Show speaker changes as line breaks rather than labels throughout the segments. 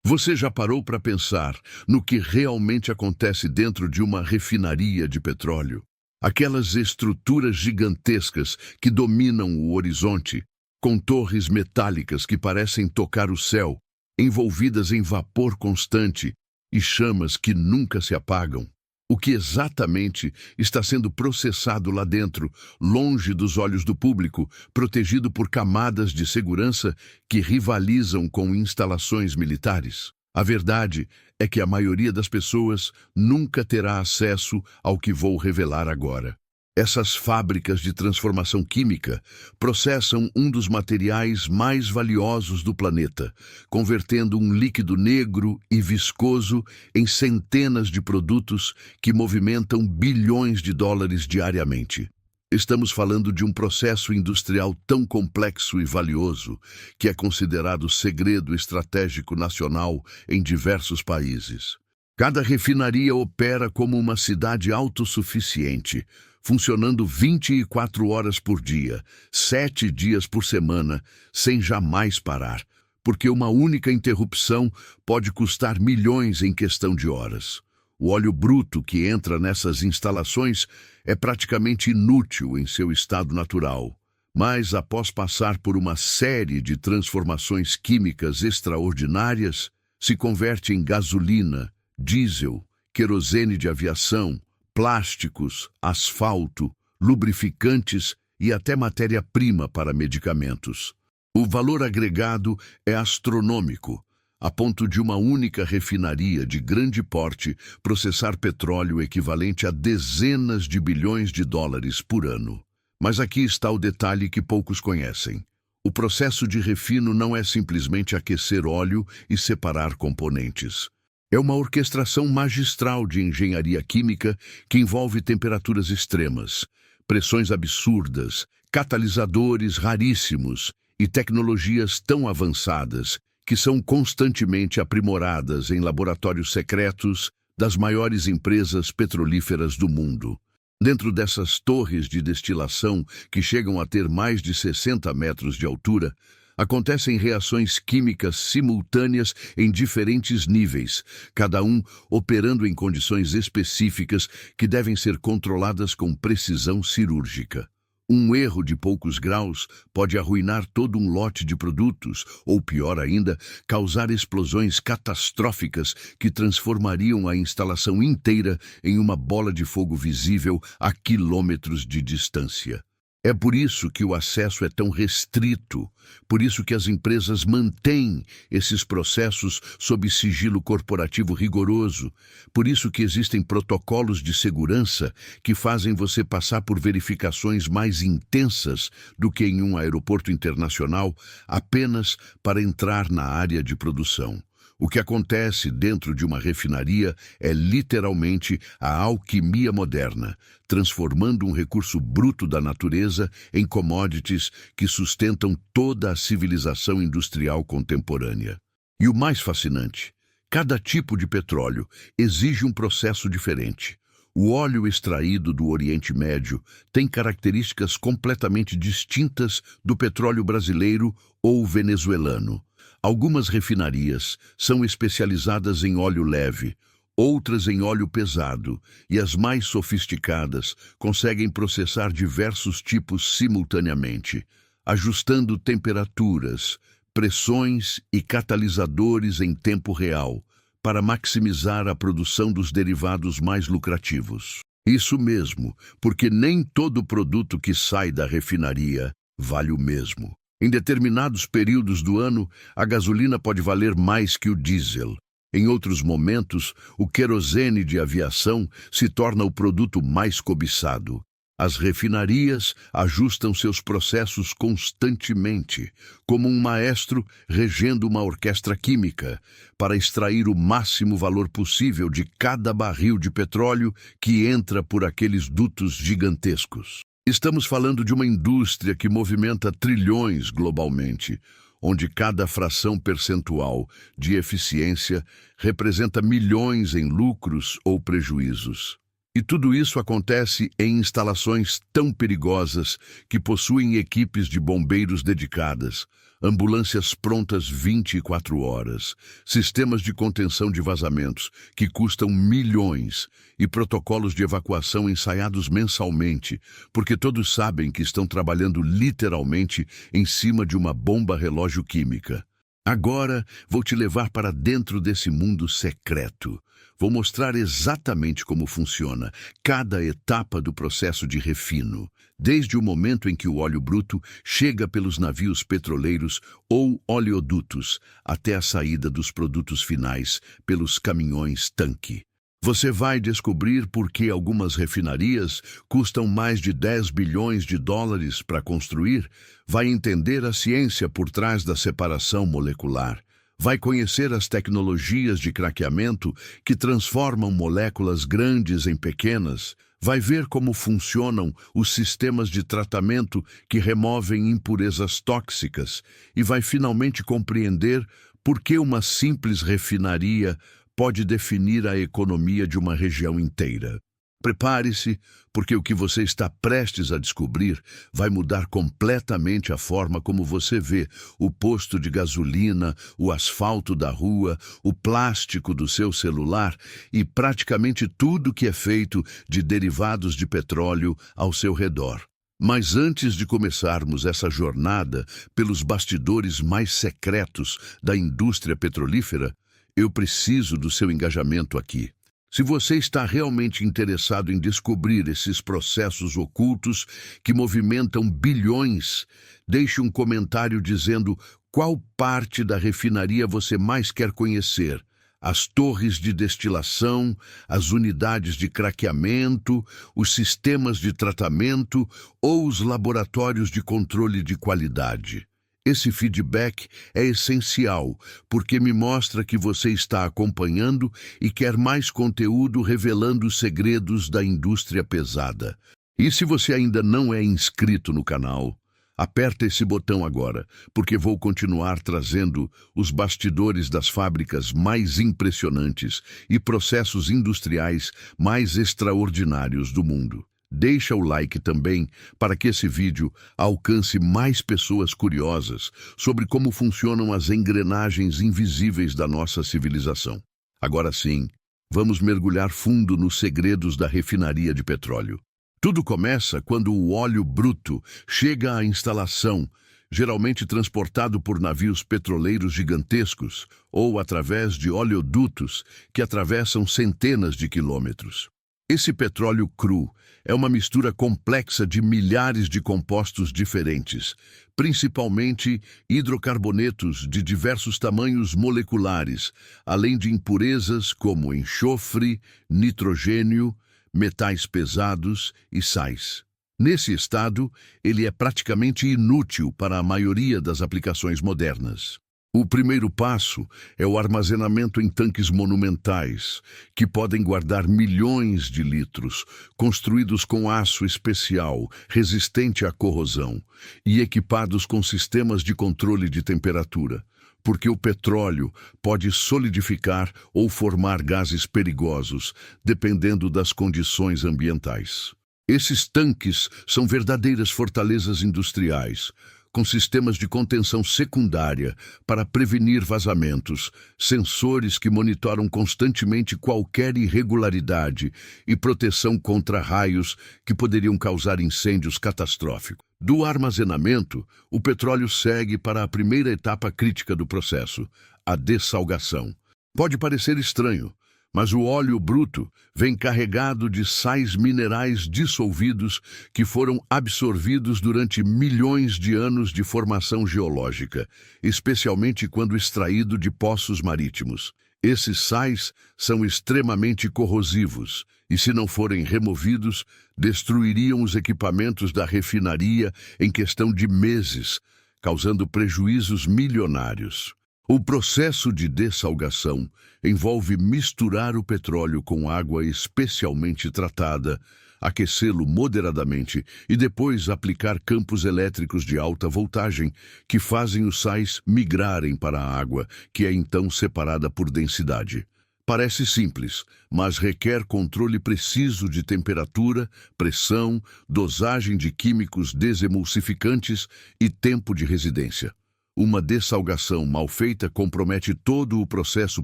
Você já parou para pensar no que realmente acontece dentro de uma refinaria de petróleo? Aquelas estruturas gigantescas que dominam o horizonte, com torres metálicas que parecem tocar o céu, envolvidas em vapor constante e chamas que nunca se apagam. O que exatamente está sendo processado lá dentro, longe dos olhos do público, protegido por camadas de segurança que rivalizam com instalações militares? A verdade é que a maioria das pessoas nunca terá acesso ao que vou revelar agora. Essas fábricas de transformação química processam um dos materiais mais valiosos do planeta, convertendo um líquido negro e viscoso em centenas de produtos que movimentam bilhões de dólares diariamente. Estamos falando de um processo industrial tão complexo e valioso que é considerado segredo estratégico nacional em diversos países. Cada refinaria opera como uma cidade autossuficiente, funcionando 24 horas por dia, 7 dias por semana, sem jamais parar, porque uma única interrupção pode custar milhões em questão de horas. O óleo bruto que entra nessas instalações é praticamente inútil em seu estado natural, mas após passar por uma série de transformações químicas extraordinárias, se converte em gasolina, diesel, querosene de aviação, plásticos, asfalto, lubrificantes e até matéria-prima para medicamentos. O valor agregado é astronômico, a ponto de uma única refinaria de grande porte processar petróleo equivalente a dezenas de bilhões de dólares por ano. Mas aqui está o detalhe que poucos conhecem. O processo de refino não é simplesmente aquecer óleo e separar componentes. É uma orquestração magistral de engenharia química que envolve temperaturas extremas, pressões absurdas, catalisadores raríssimos e tecnologias tão avançadas que são constantemente aprimoradas em laboratórios secretos das maiores empresas petrolíferas do mundo. Dentro dessas torres de destilação, que chegam a ter mais de 60 metros de altura, acontecem reações químicas simultâneas em diferentes níveis, cada um operando em condições específicas que devem ser controladas com precisão cirúrgica. Um erro de poucos graus pode arruinar todo um lote de produtos, ou pior ainda, causar explosões catastróficas que transformariam a instalação inteira em uma bola de fogo visível a quilômetros de distância. É por isso que o acesso é tão restrito, por isso que as empresas mantêm esses processos sob sigilo corporativo rigoroso, por isso que existem protocolos de segurança que fazem você passar por verificações mais intensas do que em um aeroporto internacional apenas para entrar na área de produção. O que acontece dentro de uma refinaria é literalmente a alquimia moderna, transformando um recurso bruto da natureza em commodities que sustentam toda a civilização industrial contemporânea. E o mais fascinante, cada tipo de petróleo exige um processo diferente. O óleo extraído do Oriente Médio tem características completamente distintas do petróleo brasileiro ou venezuelano. Algumas refinarias são especializadas em óleo leve, outras em óleo pesado, e as mais sofisticadas conseguem processar diversos tipos simultaneamente, ajustando temperaturas, pressões e catalisadores em tempo real, para maximizar a produção dos derivados mais lucrativos. Isso mesmo, porque nem todo produto que sai da refinaria vale o mesmo. Em determinados períodos do ano, a gasolina pode valer mais que o diesel. Em outros momentos, o querosene de aviação se torna o produto mais cobiçado. As refinarias ajustam seus processos constantemente, como um maestro regendo uma orquestra química, para extrair o máximo valor possível de cada barril de petróleo que entra por aqueles dutos gigantescos. Estamos falando de uma indústria que movimenta trilhões globalmente, onde cada fração percentual de eficiência representa milhões em lucros ou prejuízos. E tudo isso acontece em instalações tão perigosas que possuem equipes de bombeiros dedicadas, ambulâncias prontas 24 horas, sistemas de contenção de vazamentos que custam milhões e protocolos de evacuação ensaiados mensalmente, porque todos sabem que estão trabalhando literalmente em cima de uma bomba relógio química. Agora vou te levar para dentro desse mundo secreto. Vou mostrar exatamente como funciona cada etapa do processo de refino, desde o momento em que o óleo bruto chega pelos navios petroleiros ou oleodutos até a saída dos produtos finais pelos caminhões-tanque. Você vai descobrir por que algumas refinarias custam mais de 10 bilhões de dólares para construir, vai entender a ciência por trás da separação molecular. Vai conhecer as tecnologias de craqueamento que transformam moléculas grandes em pequenas. Vai ver como funcionam os sistemas de tratamento que removem impurezas tóxicas. E vai finalmente compreender por que uma simples refinaria pode definir a economia de uma região inteira. Prepare-se, porque o que você está prestes a descobrir vai mudar completamente a forma como você vê o posto de gasolina, o asfalto da rua, o plástico do seu celular e praticamente tudo que é feito de derivados de petróleo ao seu redor. Mas antes de começarmos essa jornada pelos bastidores mais secretos da indústria petrolífera, eu preciso do seu engajamento aqui. Se você está realmente interessado em descobrir esses processos ocultos que movimentam bilhões, deixe um comentário dizendo qual parte da refinaria você mais quer conhecer. As torres de destilação, as unidades de craqueamento, os sistemas de tratamento ou os laboratórios de controle de qualidade. Esse feedback é essencial, porque me mostra que você está acompanhando e quer mais conteúdo revelando os segredos da indústria pesada. E se você ainda não é inscrito no canal, aperta esse botão agora, porque vou continuar trazendo os bastidores das fábricas mais impressionantes e processos industriais mais extraordinários do mundo. Deixa o like também para que esse vídeo alcance mais pessoas curiosas sobre como funcionam as engrenagens invisíveis da nossa civilização. Agora sim, vamos mergulhar fundo nos segredos da refinaria de petróleo. Tudo começa quando o óleo bruto chega à instalação, geralmente transportado por navios petroleiros gigantescos ou através de oleodutos que atravessam centenas de quilômetros. Esse petróleo cru é uma mistura complexa de milhares de compostos diferentes, principalmente hidrocarbonetos de diversos tamanhos moleculares, além de impurezas como enxofre, nitrogênio, metais pesados e sais. Nesse estado, ele é praticamente inútil para a maioria das aplicações modernas. O primeiro passo é o armazenamento em tanques monumentais, que podem guardar milhões de litros, construídos com aço especial, resistente à corrosão, e equipados com sistemas de controle de temperatura, porque o petróleo pode solidificar ou formar gases perigosos, dependendo das condições ambientais. Esses tanques são verdadeiras fortalezas industriais, com sistemas de contenção secundária para prevenir vazamentos, sensores que monitoram constantemente qualquer irregularidade e proteção contra raios que poderiam causar incêndios catastróficos. Do armazenamento, o petróleo segue para a primeira etapa crítica do processo, a dessalgação. Pode parecer estranho, mas o óleo bruto vem carregado de sais minerais dissolvidos que foram absorvidos durante milhões de anos de formação geológica, especialmente quando extraído de poços marítimos. Esses sais são extremamente corrosivos e, se não forem removidos, destruiriam os equipamentos da refinaria em questão de meses, causando prejuízos milionários. O processo de dessalgação envolve misturar o petróleo com água especialmente tratada, aquecê-lo moderadamente e depois aplicar campos elétricos de alta voltagem que fazem os sais migrarem para a água, que é então separada por densidade. Parece simples, mas requer controle preciso de temperatura, pressão, dosagem de químicos desemulsificantes e tempo de residência. Uma dessalgação mal feita compromete todo o processo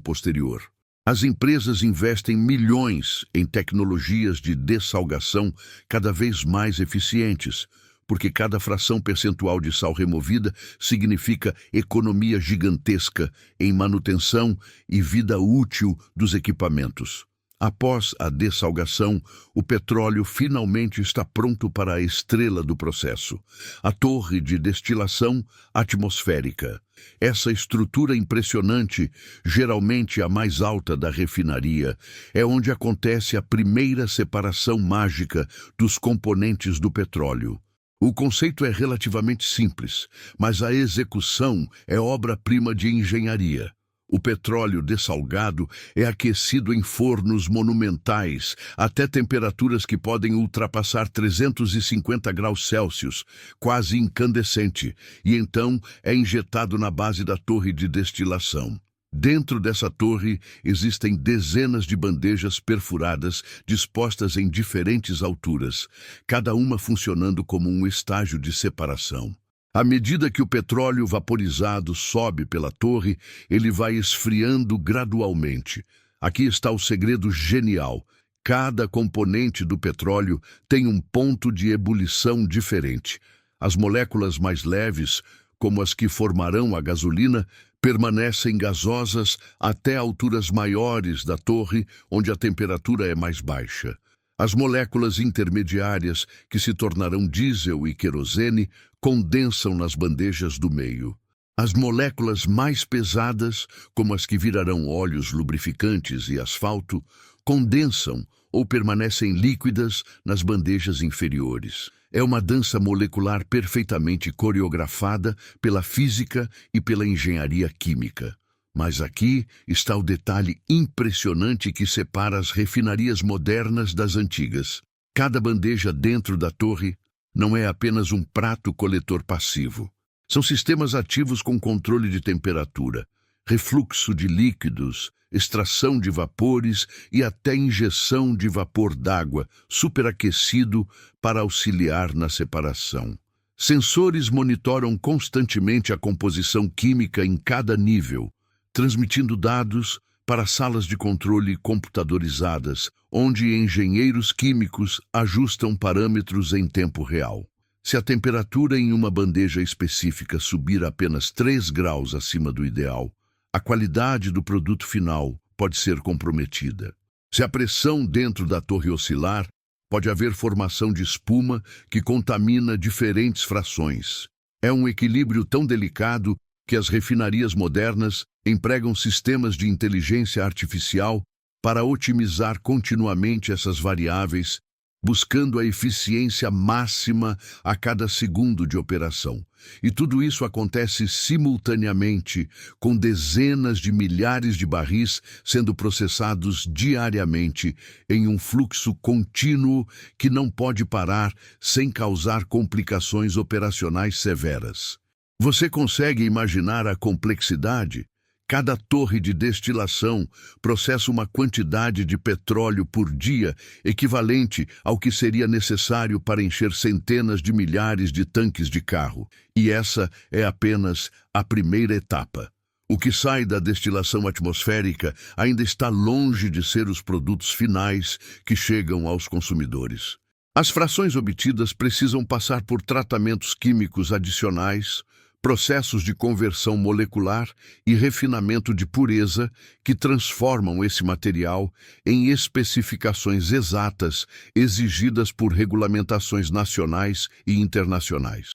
posterior. As empresas investem milhões em tecnologias de dessalgação cada vez mais eficientes, porque cada fração percentual de sal removida significa economia gigantesca em manutenção e vida útil dos equipamentos. Após a dessalgação, o petróleo finalmente está pronto para a estrela do processo, a torre de destilação atmosférica. Essa estrutura impressionante, geralmente a mais alta da refinaria, é onde acontece a primeira separação mágica dos componentes do petróleo. O conceito é relativamente simples, mas a execução é obra-prima de engenharia. O petróleo dessalgado é aquecido em fornos monumentais até temperaturas que podem ultrapassar 350 graus Celsius, quase incandescente, e então é injetado na base da torre de destilação. Dentro dessa torre existem dezenas de bandejas perfuradas dispostas em diferentes alturas, cada uma funcionando como um estágio de separação. À medida que o petróleo vaporizado sobe pela torre, ele vai esfriando gradualmente. Aqui está o segredo genial. Cada componente do petróleo tem um ponto de ebulição diferente. As moléculas mais leves, como as que formarão a gasolina, permanecem gasosas até alturas maiores da torre, onde a temperatura é mais baixa. As moléculas intermediárias, que se tornarão diesel e querosene, condensam nas bandejas do meio. As moléculas mais pesadas, como as que virarão óleos lubrificantes e asfalto, condensam ou permanecem líquidas nas bandejas inferiores. É uma dança molecular perfeitamente coreografada pela física e pela engenharia química. Mas aqui está o detalhe impressionante que separa as refinarias modernas das antigas. Cada bandeja dentro da torre não é apenas um prato coletor passivo. São sistemas ativos com controle de temperatura, refluxo de líquidos, extração de vapores e até injeção de vapor d'água superaquecido para auxiliar na separação. Sensores monitoram constantemente a composição química em cada nível, transmitindo dados para salas de controle computadorizadas, onde engenheiros químicos ajustam parâmetros em tempo real. Se a temperatura em uma bandeja específica subir apenas 3 graus acima do ideal, a qualidade do produto final pode ser comprometida. Se a pressão dentro da torre oscilar, pode haver formação de espuma que contamina diferentes frações. É um equilíbrio tão delicado que as refinarias modernas empregam sistemas de inteligência artificial para otimizar continuamente essas variáveis, buscando a eficiência máxima a cada segundo de operação. E tudo isso acontece simultaneamente, com dezenas de milhares de barris sendo processados diariamente em um fluxo contínuo que não pode parar sem causar complicações operacionais severas. Você consegue imaginar a complexidade? Cada torre de destilação processa uma quantidade de petróleo por dia equivalente ao que seria necessário para encher centenas de milhares de tanques de carro. E essa é apenas a primeira etapa. O que sai da destilação atmosférica ainda está longe de ser os produtos finais que chegam aos consumidores. As frações obtidas precisam passar por tratamentos químicos adicionais, processos de conversão molecular e refinamento de pureza que transformam esse material em especificações exatas exigidas por regulamentações nacionais e internacionais.